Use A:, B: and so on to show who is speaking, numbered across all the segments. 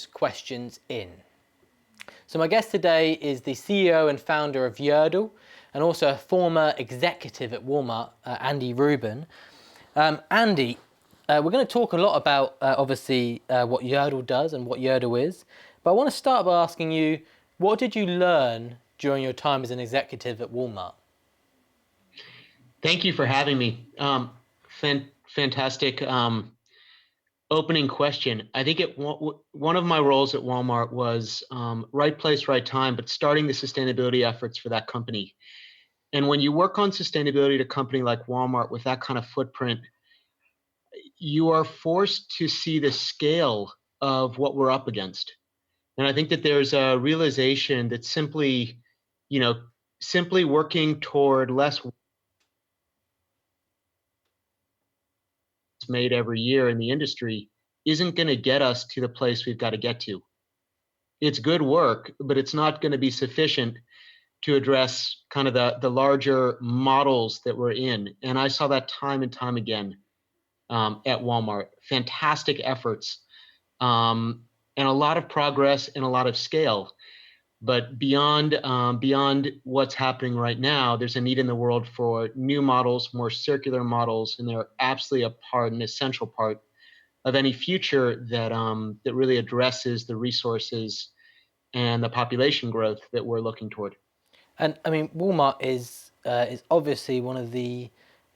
A: questions in. So my guest today is the CEO and founder of Yerdle and also a former executive at Walmart, Andy Ruben. Andy, we're going to talk a lot about obviously what Yerdle does and what Yerdle is, but I want to start by asking you, what did you learn during your time as an executive at Walmart?
B: Thank you for having me. Fantastic opening question. I think one of my roles at Walmart was right place, right time, but starting the sustainability efforts for that company. And when you work on sustainability at a company like Walmart with that kind of footprint, you are forced to see the scale of what we're up against. And I think that there's a realization that simply working toward less made every year in the industry isn't going to get us to the place we've got to get to. It's good work, but it's not going to be sufficient to address kind of the larger models that we're in. And I saw that time and time again at Walmart. Fantastic efforts and a lot of progress and a lot of scale. But beyond what's happening right now, there's a need in the world for new models, more circular models, and they're absolutely an essential part of any future that really addresses the resources and the population growth that we're looking toward.
A: And I mean, Walmart is obviously one of the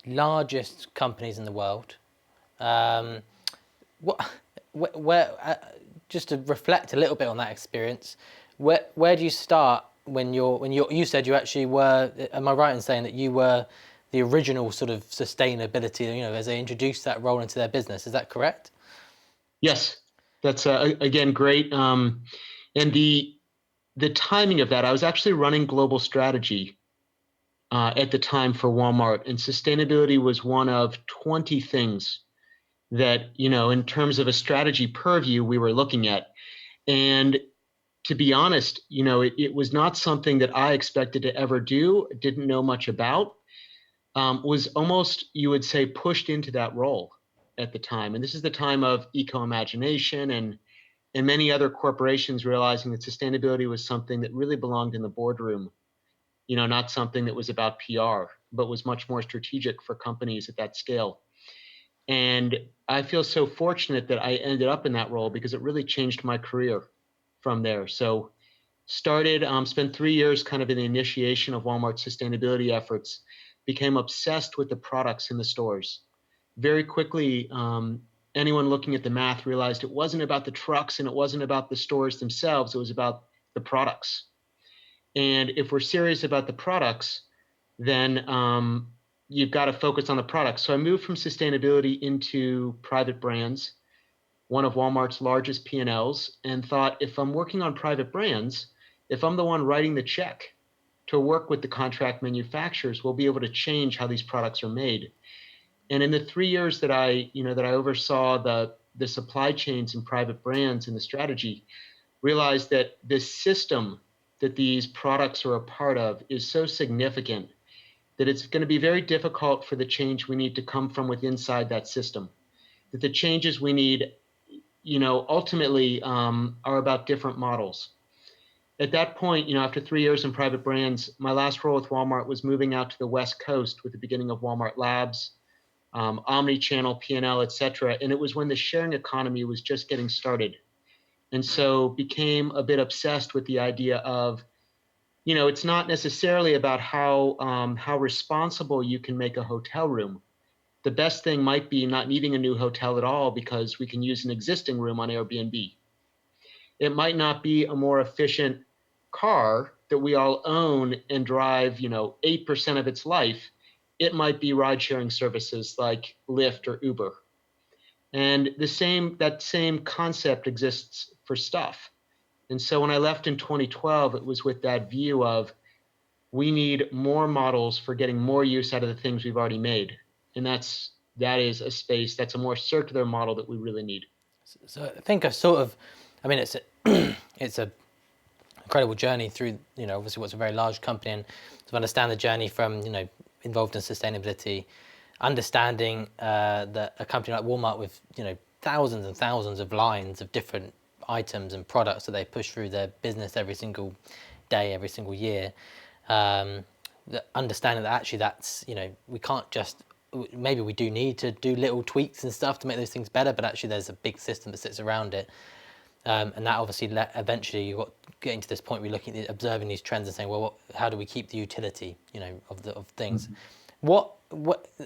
A: largest companies in the world. Just to reflect a little bit on that experience, where do you start when you said you actually were? Am I right in saying that you were the original sort of sustainability? As they introduced that role into their business, is that correct?
B: Yes, that's again great. And the timing of that, I was actually running global strategy at the time for Walmart, and sustainability was one of 20 things that, in terms of a strategy purview, we were looking at. And to be honest, it was not something that I expected to ever do, didn't know much about, was almost, you would say, pushed into that role at the time. And this is the time of eco-imagination and many other corporations realizing that sustainability was something that really belonged in the boardroom, not something that was about PR, but was much more strategic for companies at that scale. And I feel so fortunate that I ended up in that role because it really changed my career from there. So spent 3 years kind of in the initiation of Walmart's sustainability efforts, became obsessed with the products in the stores. Very quickly, anyone looking at the math realized it wasn't about the trucks and it wasn't about the stores themselves, it was about the products. And if we're serious about the products, then you've got to focus on the products. So I moved from sustainability into private brands, one of Walmart's largest P&Ls, and thought, if I'm working on private brands, if I'm the one writing the check to work with the contract manufacturers, we'll be able to change how these products are made. And in the 3 years that I oversaw the supply chains in private brands and the strategy, realized that the system that these products are a part of is so significant that it's going to be very difficult for the change we need to come from within inside that system. That the changes we need, ultimately are about different models. At that point, after 3 years in private brands, my last role with Walmart was moving out to the West Coast with the beginning of Walmart Labs, omni-channel, P&L, et cetera. And it was when the sharing economy was just getting started. And so became a bit obsessed with the idea of, it's not necessarily about how responsible you can make a hotel room. The best thing might be not needing a new hotel at all because we can use an existing room on Airbnb. It might not be a more efficient car that we all own and drive, 8% of its life. It might be ride-sharing services like Lyft or Uber. And that same concept exists for stuff. And so when I left in 2012, it was with that view of we need more models for getting more use out of the things we've already made. And that is a space that's a more circular model that we really need.
A: So I think it's a incredible journey through, obviously what's a very large company, and to understand the journey from, involved in sustainability, understanding that a company like Walmart with, thousands and thousands of lines of different items and products that they push through their business every single day, every single year. Understanding that actually that's, we can't just, maybe we do need to do little tweaks and stuff to make those things better, but actually there's a big system that sits around it. And that obviously eventually you're getting to this point where you're looking at observing these trends and saying, well, how do we keep the utility, of things? What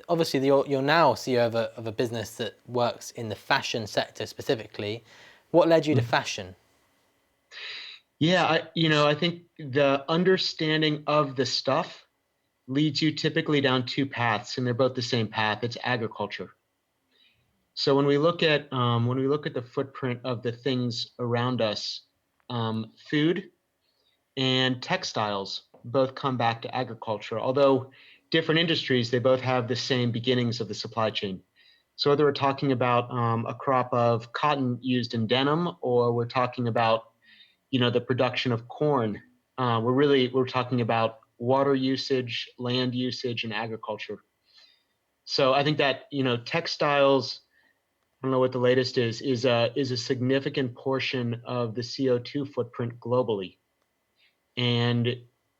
A: obviously you're now CEO of a business that works in the fashion sector specifically. What led you to fashion?
B: Yeah, I think the understanding of the stuff leads you typically down two paths, and they're both the same path. It's agriculture. So when we look at the footprint of the things around us, food and textiles both come back to agriculture. Although different industries, they both have the same beginnings of the supply chain. So whether we're talking about a crop of cotton used in denim, or we're talking about the production of corn, we're talking about water usage, land usage, and agriculture. So I think that textiles, I don't know what the latest is a significant portion of the CO2 footprint globally. And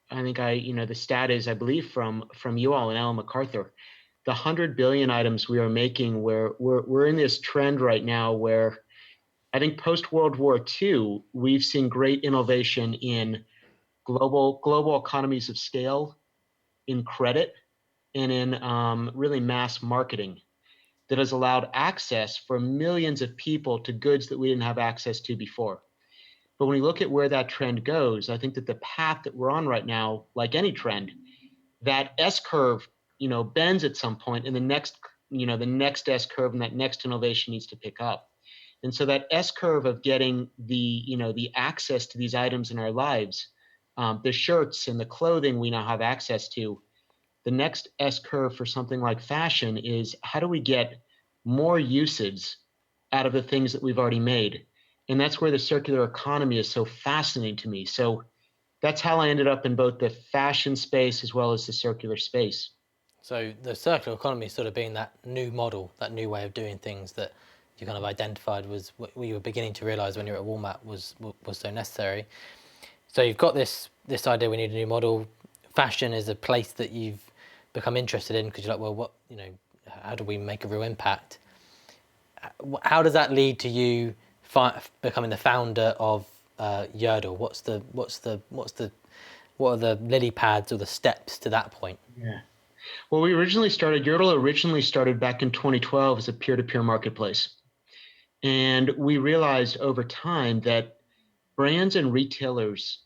B: I think the stat is, I believe from you all and Alan MacArthur, the 100 billion items we are making, where we're in this trend right now where I think post World War II, we've seen great innovation in global economies of scale, in credit, and in really mass marketing that has allowed access for millions of people to goods that we didn't have access to before. But when we look at where that trend goes, I think that the path that we're on right now, like any trend, that S curve, bends at some point, and the next S curve and that next innovation needs to pick up. And so that S curve of getting the access to these items in our lives, the shirts and the clothing we now have access to, the next S curve for something like fashion is, how do we get more usage out of the things that we've already made? And that's where the circular economy is so fascinating to me. So that's how I ended up in both the fashion space as well as the circular space.
A: So the circular economy sort of being that new model, that new way of doing things that you kind of identified was what you were beginning to realize when you were at Walmart was so necessary. So you've got this idea, we need a new model. Fashion is a place that you've become interested in because you're like, well, how do we make a real impact? How does that lead to you becoming the founder of Yerdle? What are the lily pads or the steps to that point?
B: Yeah. Well, Yerdle originally started back in 2012 as a peer-to-peer marketplace. And we realized over time that brands and retailers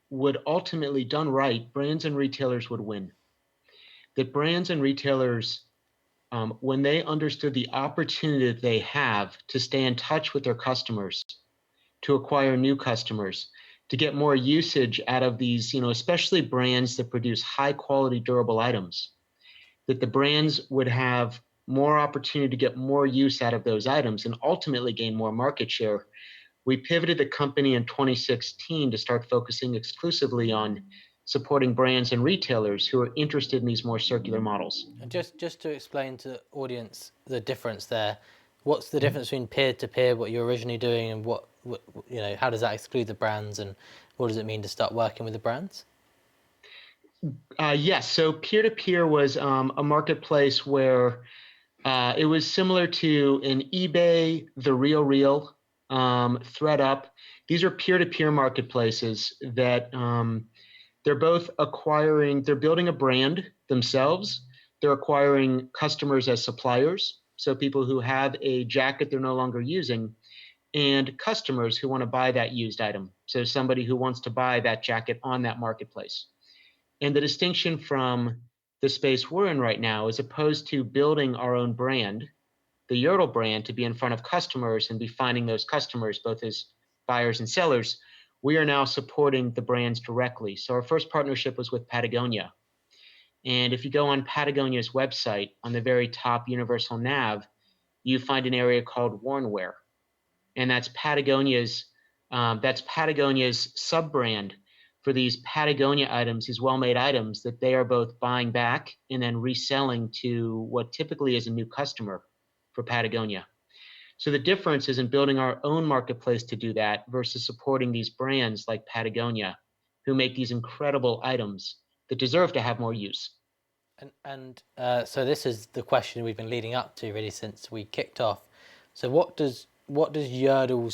B: would ultimately, done right, brands and retailers would win. That brands and retailers, when they understood the opportunity that they have to stay in touch with their customers, to acquire new customers, to get more usage out of these, especially brands that produce high quality, durable items, that the brands would have more opportunity to get more use out of those items and ultimately gain more market share. We pivoted the company in 2016 to start focusing exclusively on supporting brands and retailers who are interested in these more circular models.
A: And just to explain to the audience the difference there, what's the difference between peer-to-peer, what you're originally doing, and what how does that exclude the brands, and what does it mean to start working with the brands?
B: Yes, so peer-to-peer was a marketplace where it was similar to an eBay, the RealReal, ThreadUp. These are peer-to-peer marketplaces that they're building a brand themselves. They're acquiring customers as suppliers, so people who have a jacket they're no longer using, and customers who want to buy that used item. So somebody who wants to buy that jacket on that marketplace. And the distinction from the space we're in right now, as opposed to building our own brand, the Yerdle brand, to be in front of customers and be finding those customers both as buyers and sellers, we are now supporting the brands directly. So our first partnership was with Patagonia. And if you go on Patagonia's website, on the very top universal nav, you find an area called Wornwear. And that's Patagonia's sub-brand for these Patagonia items, these well-made items that they are both buying back and then reselling to what typically is a new customer for Patagonia. So the difference is in building our own marketplace to do that versus supporting these brands like Patagonia, who make these incredible items that deserve to have more use.
A: So this is the question we've been leading up to really since we kicked off. So what does Yerdle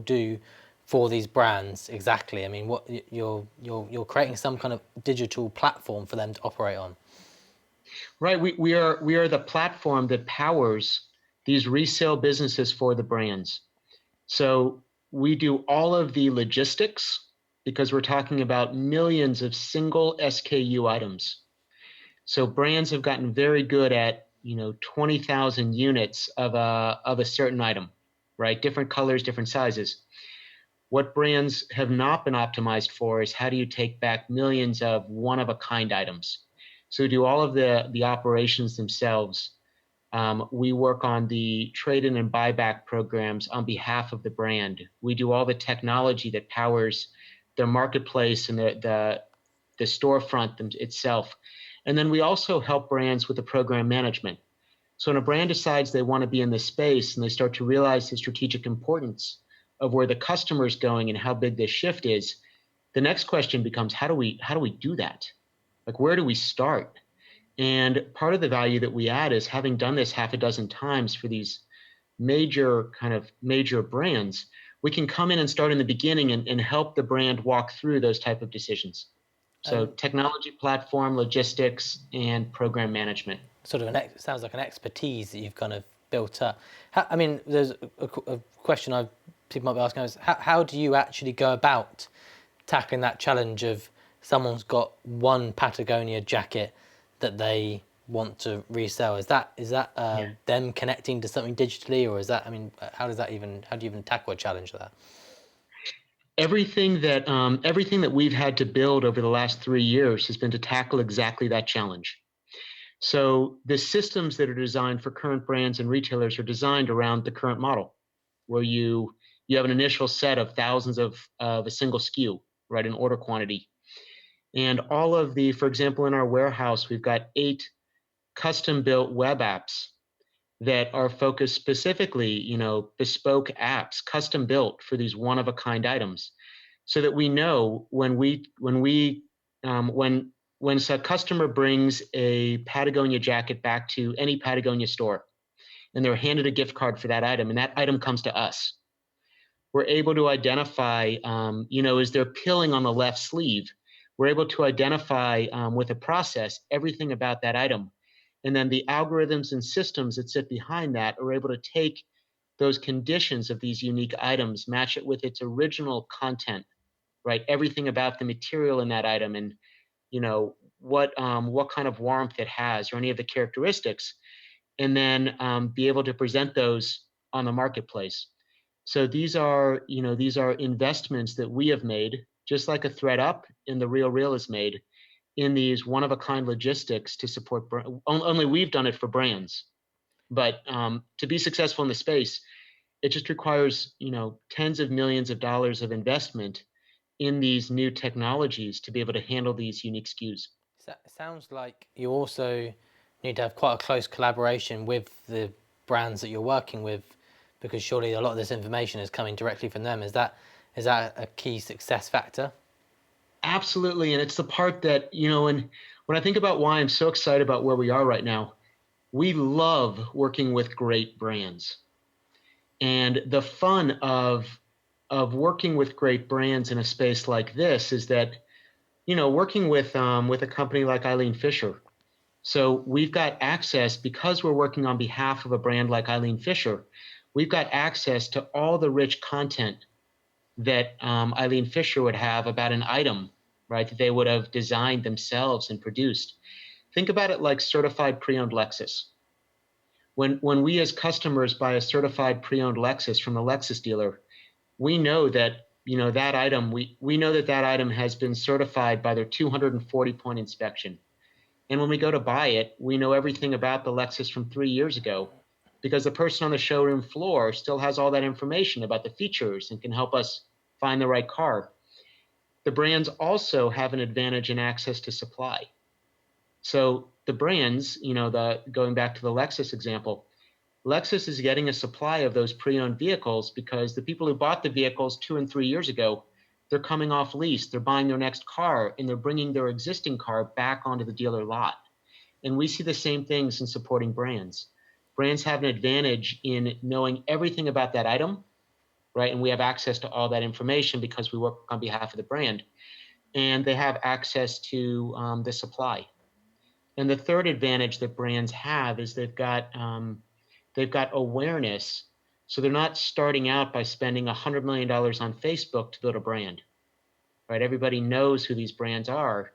A: do for these brands exactly? I mean, what you're creating some kind of digital platform for them to operate on.
B: Right. We are the platform that powers these resale businesses for the brands. So we do all of the logistics because we're talking about millions of single SKU items. So brands have gotten very good at, 20,000 units of a certain item, right? Different colors, different sizes. What brands have not been optimized for is how do you take back millions of one of a kind items? So we do all of the operations themselves. We work on the trade-in and buyback programs on behalf of the brand. We do all the technology that powers their marketplace and the storefront itself. And then we also help brands with the program management. So when a brand decides they want to be in this space and they start to realize the strategic importance of where the customer is going and how big this shift is, the next question becomes how do we do that? Like, where do we start? And part of the value that we add is having done this half a dozen times for these major brands, we can come in and start in the beginning and help the brand walk through those type of decisions. So technology platform, logistics, and program management.
A: Sort of sounds like an expertise that you've kind of built up. I mean, there's a question people might be asking is how do you actually go about tackling that challenge of someone's got one Patagonia jacket that they want to resell? Is that them connecting to something digitally, or is that? I mean, how do you even tackle a challenge like that?
B: Everything that we've had to build over the last 3 years has been to tackle exactly that challenge. So the systems that are designed for current brands and retailers are designed around the current model, where you have an initial set of thousands of a single SKU, right, in order quantity. And all of for example, in our warehouse, we've got 8 custom-built web apps that are focused specifically, bespoke apps, custom built for these one-of-a-kind items, so that we know when a customer brings a Patagonia jacket back to any Patagonia store, and they're handed a gift card for that item, and that item comes to us, we're able to identify, is there pilling on the left sleeve? We're able to identify with a process everything about that item. And then the algorithms and systems that sit behind that are able to take those conditions of these unique items, match it with its original content, right? Everything about the material in that item and, what kind of warmth it has or any of the characteristics, and then be able to present those on the marketplace. So these are investments that we have made, just like a ThreadUp in the Real is made, in these one-of-a-kind logistics to support only we've done it for brands, but to be successful in the space, it just requires tens of millions of dollars of investment in these new technologies to be able to handle these unique SKUs.
A: It sounds like you also need to have quite a close collaboration with the brands that you're working with, because surely a lot of this information is coming directly from them. Is that a key success factor?
B: Absolutely, and it's the part that, when I think about why I'm so excited about where we are right now, we love working with great brands. And the fun of working with great brands in a space like this is that, working with a company like Eileen Fisher. So we've got access, because we're working on behalf of a brand like Eileen Fisher, we've got access to all the rich content that Eileen Fisher would have about an item, right, that they would have designed themselves and produced. Think about it like certified pre-owned Lexus. When we as customers buy a certified pre-owned Lexus from a Lexus dealer, we know that that item we know that item has been certified by their 240-point inspection. And when we go to buy it, we know everything about the Lexus from 3 years ago, because the person on the showroom floor still has all that information about the features and can help us find the right car. The brands also have an advantage in access to supply. So the brands, going back to the Lexus example, Lexus is getting a supply of those pre-owned vehicles because the people who bought the vehicles 2 and 3 years ago, they're coming off lease, they're buying their next car, and they're bringing their existing car back onto the dealer lot. And we see the same things in supporting brands. Brands have an advantage in knowing everything about that item, right? And we have access to all that information because we work on behalf of the brand. And they have access to the supply. And the third advantage that brands have is they've got awareness. So they're not starting out by spending $100 million on Facebook to build a brand, right? Everybody knows who these brands are.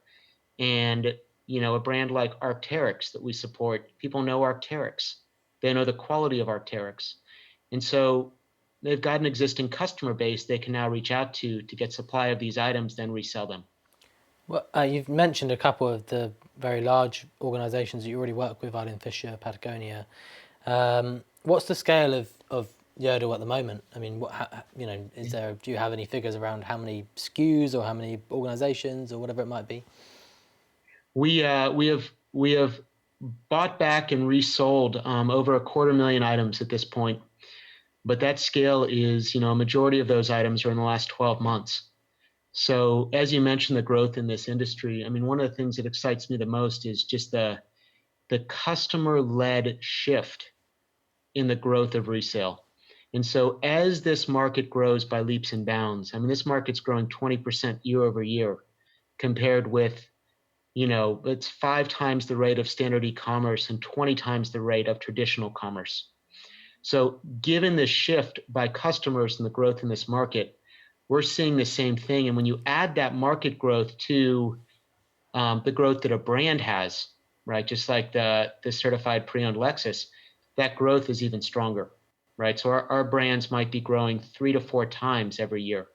B: And, a brand like Arc'teryx that we support, people know Arc'teryx. They know the quality of Arc'teryx. And so they've got an existing customer base they can now reach out to get supply of these items, then resell them.
A: Well, you've mentioned a couple of the very large organisations that you already work with, Eileen Fisher, Patagonia. What's the scale of Yerdle at the moment? I mean, do you have any figures around how many SKUs or how many organisations or whatever it might be?
B: We have bought back and resold over 250,000 items at this point, but that scale is, a majority of those items are in the last 12 months. So as you mentioned, the growth in this industry, I mean, one of the things that excites me the most is just the customer-led shift in the growth of resale. And so as this market grows by leaps and bounds, I mean, this market's growing 20% year over year compared with, it's 5 times the rate of standard e-commerce and 20 times the rate of traditional commerce. So given the shift by customers and the growth in this market, we're seeing the same thing. And when you add that market growth to the growth that a brand has, right, just like the certified pre-owned Lexus, that growth is even stronger, right? So our brands might be growing 3 to 4 times every year.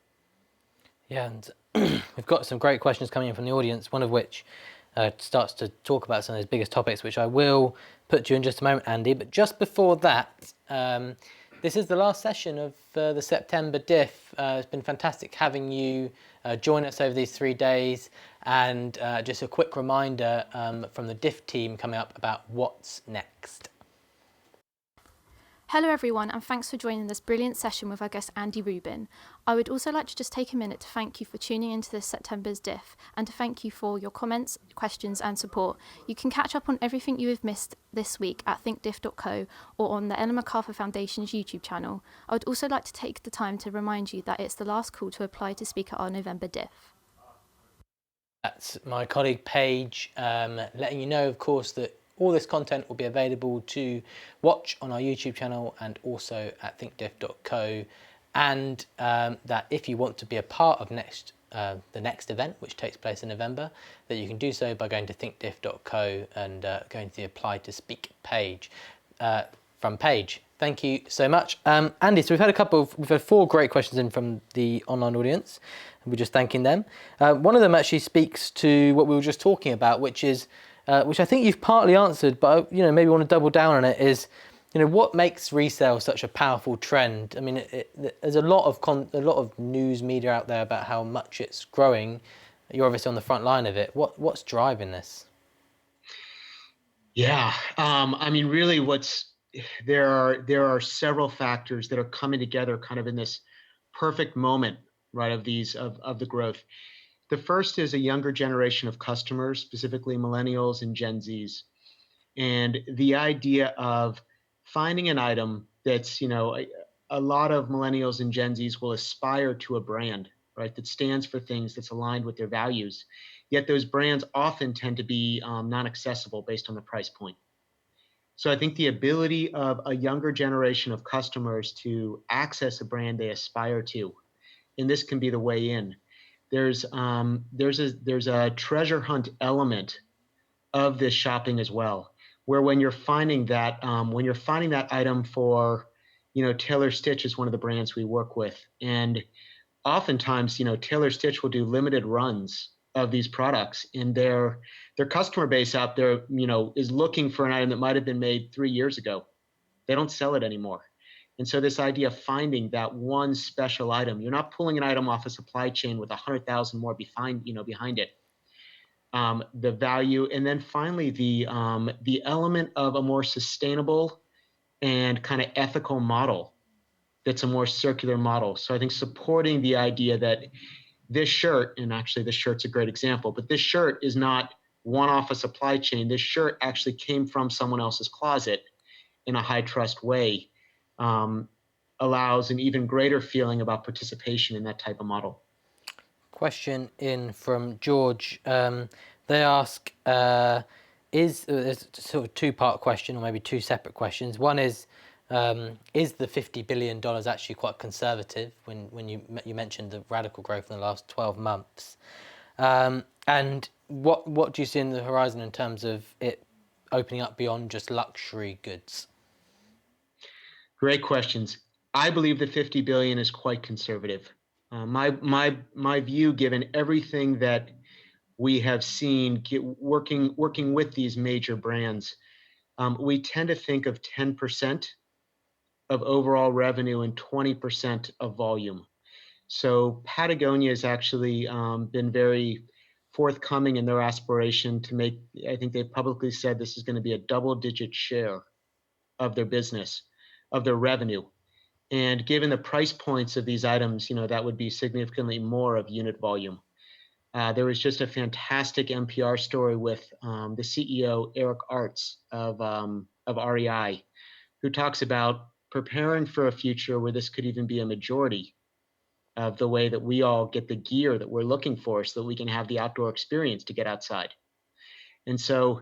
A: Yeah, and we've got some great questions coming in from the audience, one of which starts to talk about some of those biggest topics, which I will put to you in just a moment, Andy. But just before that, this is the last session of the September diff. It's been fantastic having you join us over these 3 days. And just a quick reminder from the diff team coming up about what's next.
C: Hello everyone, and thanks for joining this brilliant session with our guest Andy Ruben. I would also like to just take a minute to thank you for tuning into this September's diff and to thank you for your comments, questions and support. You can catch up on everything you have missed this week at thinkdiff.co or on the Ellen MacArthur Foundation's YouTube channel. I would also like to take the time to remind you that it's the last call to apply to speak at our November diff.
A: That's my colleague Paige letting you know, of course, that all this content will be available to watch on our YouTube channel and also at thinkdiff.co, and that if you want to be a part of the next event, which takes place in November, that you can do so by going to thinkdiff.co and going to the Apply to Speak page from Paige. Thank you so much. Andy, so we've had 4 great questions in from the online audience, and we're just thanking them. One of them actually speaks to what we were just talking about, which I think you've partly answered, but maybe want to double down on it, is what makes resale such a powerful trend? I mean, there's a lot of news media out there about how much it's growing. You're obviously on the front line of it. What's driving this?
B: Yeah, I mean, really, there are several factors that are coming together, kind of in this perfect moment, right, of the growth. The first is a younger generation of customers, specifically millennials and Gen Zs. And the idea of finding an item that's, a lot of millennials and Gen Zs will aspire to a brand, right, that stands for things that's aligned with their values. Yet those brands often tend to be non-accessible based on the price point. So I think the ability of a younger generation of customers to access a brand they aspire to, and this can be the way in. There's a treasure hunt element of this shopping as well, where when you're finding that item for, Taylor Stitch is one of the brands we work with, and oftentimes, Taylor Stitch will do limited runs of these products, and their customer base out there, is looking for an item that might have been made 3 years ago. They don't sell it anymore. And so this idea of finding that one special item, you're not pulling an item off a supply chain with 100,000 more behind it. The value, and then finally the element of a more sustainable and kind of ethical model that's a more circular model. So I think supporting the idea that this shirt, and actually this shirt's a great example, but this shirt is not one off a supply chain. This shirt actually came from someone else's closet in a high trust way, allows an even greater feeling about participation in that type of model.
A: Question in from George. They ask, it's sort of two-part question, or maybe two separate questions. One is the $50 billion actually quite conservative when you mentioned the radical growth in the last 12 months? And what do you see in the horizon in terms of it opening up beyond just luxury goods?
B: Great questions. I believe the 50 billion is quite conservative. My view, given everything that we have seen working with these major brands, we tend to think of 10% of overall revenue and 20% of volume. So Patagonia has actually been very forthcoming in their aspiration to make, I think they've publicly said this is going to be a double-digit share of their business, of their revenue. And given the price points of these items, that would be significantly more of unit volume. There was just a fantastic NPR story with the CEO, Eric Artz of REI, who talks about preparing for a future where this could even be a majority of the way that we all get the gear that we're looking for so that we can have the outdoor experience to get outside. And so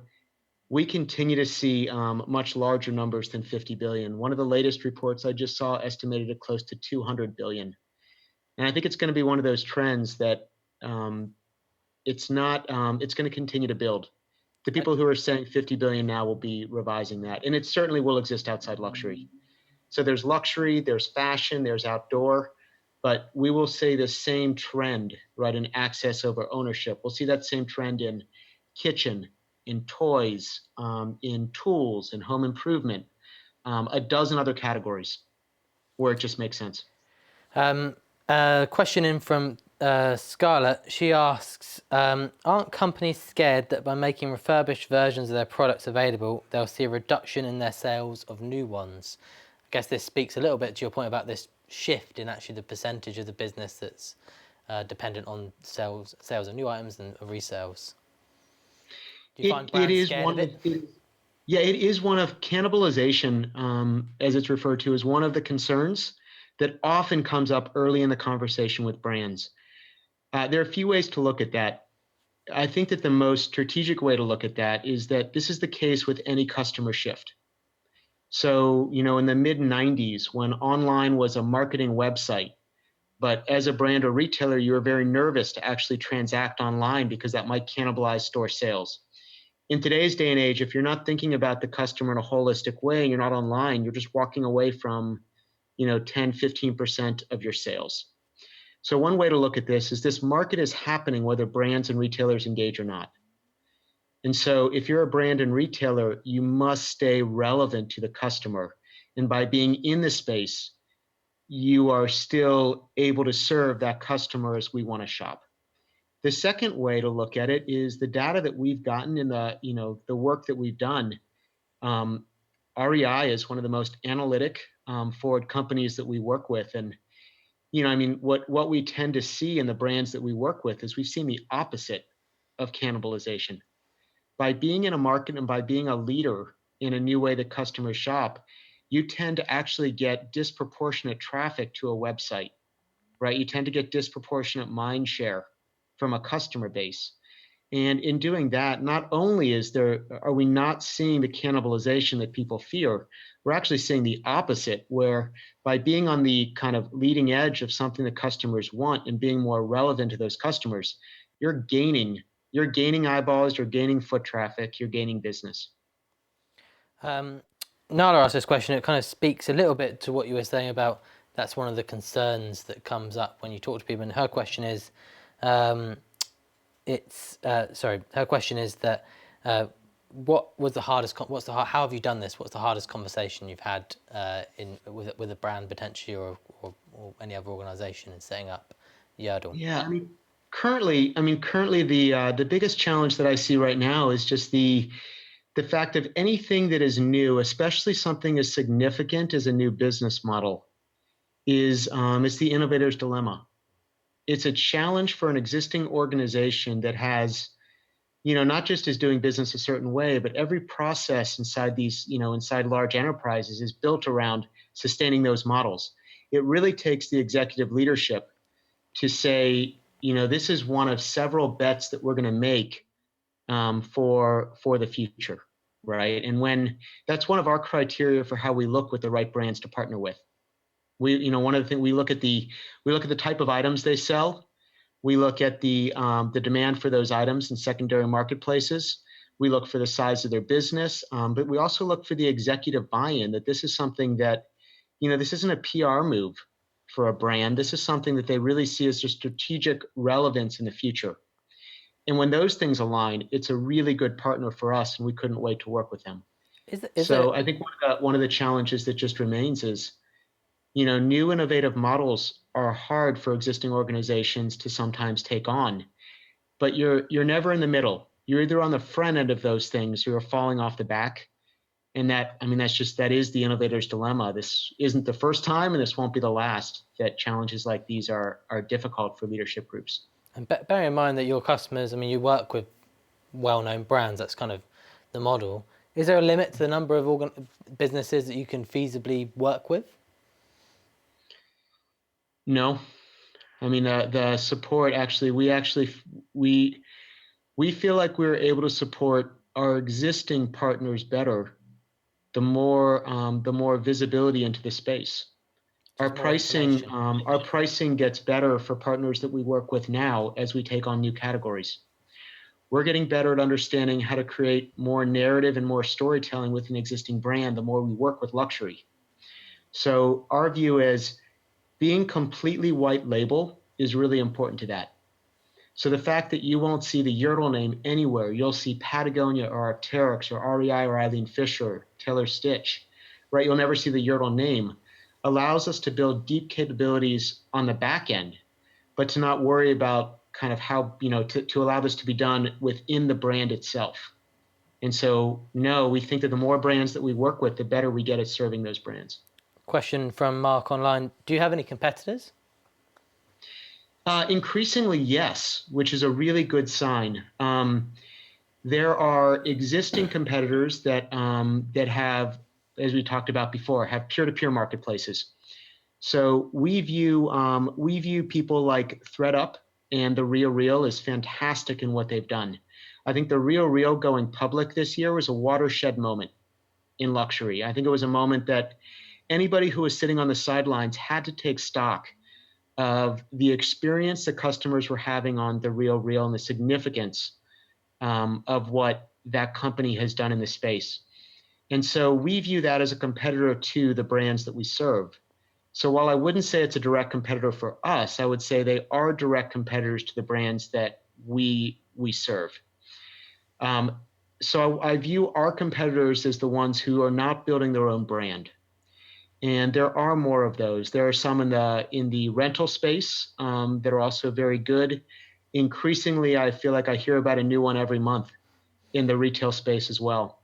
B: we continue to see much larger numbers than 50 billion. One of the latest reports I just saw estimated it close to 200 billion. And I think it's going to be one of those trends that it's going to continue to build. The people who are saying 50 billion now will be revising that. And it certainly will exist outside luxury. So there's luxury, there's fashion, there's outdoor, but we will see the same trend, right, in access over ownership. We'll see that same trend in kitchen, in toys, in tools, in home improvement, a dozen other categories where it just makes sense.
A: Question in from Scarlett. She asks, aren't companies scared that by making refurbished versions of their products available, they'll see a reduction in their sales of new ones? I guess this speaks a little bit to your point about this shift in actually the percentage of the business that's dependent on sales of new items and resales. Do you find brands scared of it?
B: It is one of cannibalization, as it's referred to, is one of the concerns that often comes up early in the conversation with brands. There are a few ways to look at that. I think that the most strategic way to look at that is that this is the case with any customer shift. So, in the mid-90s, when online was a marketing website, but as a brand or retailer, you were very nervous to actually transact online because that might cannibalize store sales. In today's day and age, if you're not thinking about the customer in a holistic way and you're not online, you're just walking away from 10, 15% of your sales. So one way to look at this is this market is happening whether brands and retailers engage or not. And so if you're a brand and retailer, you must stay relevant to the customer. And by being in the space, you are still able to serve that customer as we want to shop. The second way to look at it is the data that we've gotten in the work that we've done. REI is one of the most analytic forward companies that we work with. And, what we tend to see in the brands that we work with is we've seen the opposite of cannibalization. By being in a market and by being a leader in a new way that customers shop, you tend to actually get disproportionate traffic to a website, right? You tend to get disproportionate mind share from a customer base. And in doing that, not only are we not seeing the cannibalization that people fear, we're actually seeing the opposite, where by being on the kind of leading edge of something that customers want and being more relevant to those customers, you're gaining eyeballs, you're gaining foot traffic, you're gaining business.
A: Nala asked this question. It kind of speaks a little bit to what you were saying about that's one of the concerns that comes up when you talk to people. And her question is, her question is that what was the hardest? How have you done this? What's the hardest conversation you've had with a brand potentially or any other organization in setting up Yerdle?
B: Yeah, currently the biggest challenge that I see right now is just the the fact of anything that is new, especially something as significant as a new business model, is it's the innovator's dilemma. It's a challenge for an existing organization that has, not just is doing business a certain way, but every process inside these, inside large enterprises is built around sustaining those models. It really takes the executive leadership to say, this is one of several bets that we're going to make for the future, right? And when that's one of our criteria for how we look with the right brands to partner with. One of the things we look at the type of items they sell. We look at the demand for those items in secondary marketplaces. We look for the size of their business, but we also look for the executive buy-in that this is something that, this isn't a PR move for a brand. This is something that they really see as a strategic relevance in the future. And when those things align, it's a really good partner for us, and we couldn't wait to work with them. I think one of the challenges that just remains is, new innovative models are hard for existing organizations to sometimes take on, but you're never in the middle. You're either on the front end of those things or you're falling off the back. And that is the innovator's dilemma. This isn't the first time, and this won't be the last, that challenges like these are difficult for leadership groups.
A: And bear in mind that your customers, you work with well-known brands. That's kind of the model. Is there a limit to the number of businesses that you can feasibly work with?
B: No, the support we feel like we're able to support our existing partners better the more visibility into the space. Our pricing gets better for partners that we work with now as we take on new categories. We're getting better at understanding how to create more narrative and more storytelling with an existing brand the more we work with luxury. So our view is being completely white label is really important to that. So the fact that you won't see the Yerdle name anywhere, you'll see Patagonia or Arc'teryx or REI or Eileen Fisher, Taylor Stitch, right? You'll never see the Yerdle name. Allows us to build deep capabilities on the back end, but to not worry about kind of how, to allow this to be done within the brand itself. And so, no, we think that the more brands that we work with, the better we get at serving those brands.
A: Question from Mark online. Do you have any competitors?
B: Increasingly, yes, which is a really good sign. There are existing competitors that have, as we talked about before, have peer-to-peer marketplaces. So we view people like ThredUp and the RealReal as fantastic in what they've done. I think the RealReal going public this year was a watershed moment in luxury. I think it was a moment that anybody who was sitting on the sidelines had to take stock of the experience that customers were having on the RealReal and the significance of what that company has done in the space. And so we view that as a competitor to the brands that we serve. So while I wouldn't say it's a direct competitor for us, I would say they are direct competitors to the brands that we serve. So I view our competitors as the ones who are not building their own brand. And there are more of those. There are some in the rental space that are also very good. Increasingly, I feel like I hear about a new one every month in the retail space as well.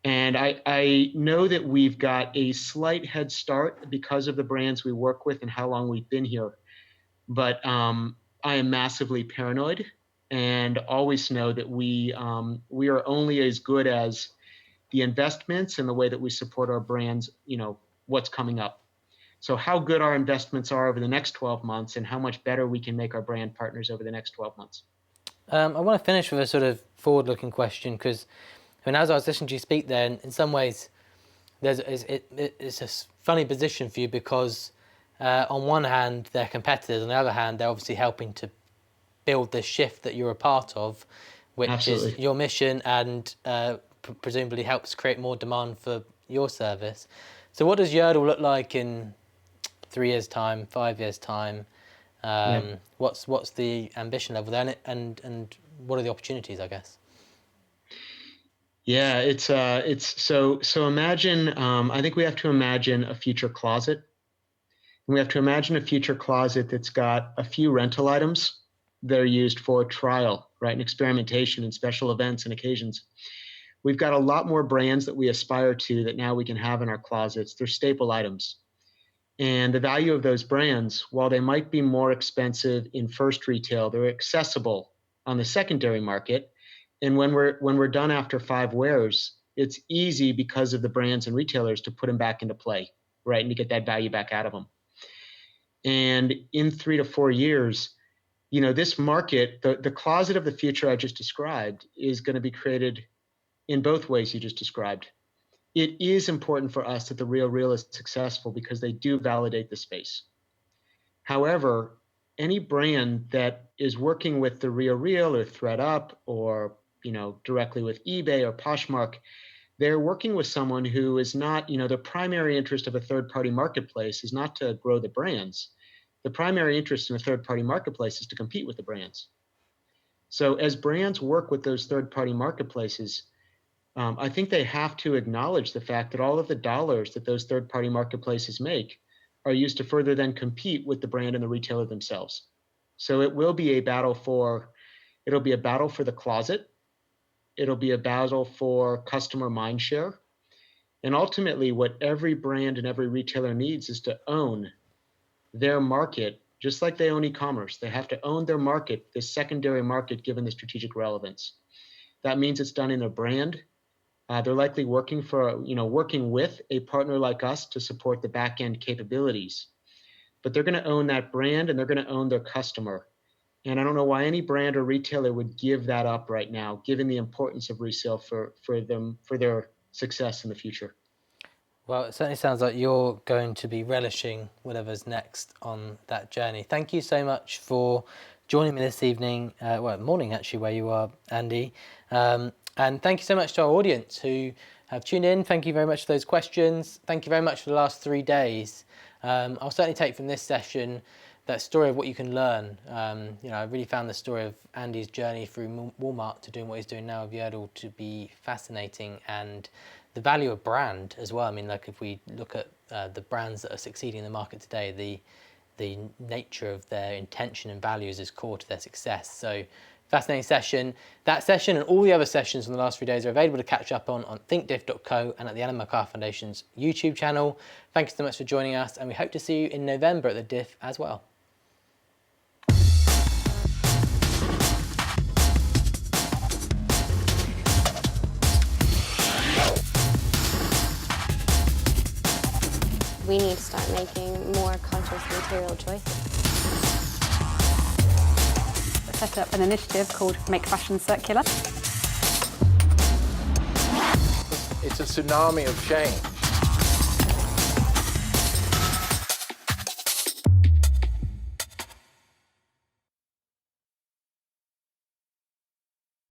B: And I know that we've got a slight head start because of the brands we work with and how long we've been here. But I am massively paranoid and always know that we are only as good as the investments and the way that we support our brands, what's coming up. So how good our investments are over the next 12 months and how much better we can make our brand partners over the next 12 months.
A: I want to finish with a sort of forward-looking question because, as I was listening to you speak there, in some ways, it's a funny position for you because on one hand, they're competitors. On the other hand, they're obviously helping to build this shift that you're a part of, which
B: Absolutely.
A: is your mission and presumably helps create more demand for your service. So what does Yerdle look like in 3 years' time, 5 years' time? What's the ambition level there, and what are the opportunities, I guess?
B: Yeah, it's so imagine. I think we have to imagine a future closet. And we have to imagine a future closet that's got a few rental items that are used for trial, right, and experimentation and special events and occasions. we've got a lot more brands that we aspire to that now we can have in our closets. They're staple items. And the value of those brands, while they might be more expensive in first retail, they're accessible on the secondary market. And when we're done after 5 wears, it's easy because of the brands and retailers to put them back into play, right? And to get that value back out of them. And in 3 to 4 years, this market, the closet of the future I just described, is going to be created in both ways you just described. It is important for us that the REAL is successful because they do validate the space. However, any brand that is working with the REAL or ThredUp or directly with eBay or Poshmark, they're working with someone who is not, the primary interest of a third-party marketplace is not to grow the brands. The primary interest in a third-party marketplace is to compete with the brands. So as brands work with those third-party marketplaces, I think they have to acknowledge the fact that all of the dollars that those third-party marketplaces make are used to further then compete with the brand and the retailer themselves. So it will be a battle for the closet. It'll be a battle for customer mindshare. And ultimately, what every brand and every retailer needs is to own their market, just like they own e-commerce. They have to own their market, this secondary market, given the strategic relevance. That means it's done in their brand. They're likely working with a partner like us to support the back-end capabilities. But they're going to own that brand and they're going to own their customer. And I don't know why any brand or retailer would give that up right now, given the importance of resale for their success in the future.
A: Well, it certainly sounds like you're going to be relishing whatever's next on that journey. Thank you so much for joining me this evening, morning actually, where you are, Andy. And thank you so much to our audience who have tuned in. Thank you very much for those questions. Thank you very much for the last 3 days. I'll certainly take from this session that story of what you can learn. I really found the story of Andy's journey through Walmart to doing what he's doing now with Yerdle to be fascinating, and the value of brand as well. I mean, like if we look at the brands that are succeeding in the market today, the nature of their intention and values is core to their success. So fascinating session. That session and all the other sessions from the last 3 days are available to catch up on thinkdiff.co and at the Ellen MacArthur Foundation's YouTube channel. Thank you so much for joining us, and we hope to see you in November at the Diff as well.
D: We need to start making more conscious material choices.
E: I set up an initiative called Make Fashion Circular.
F: It's a tsunami of change.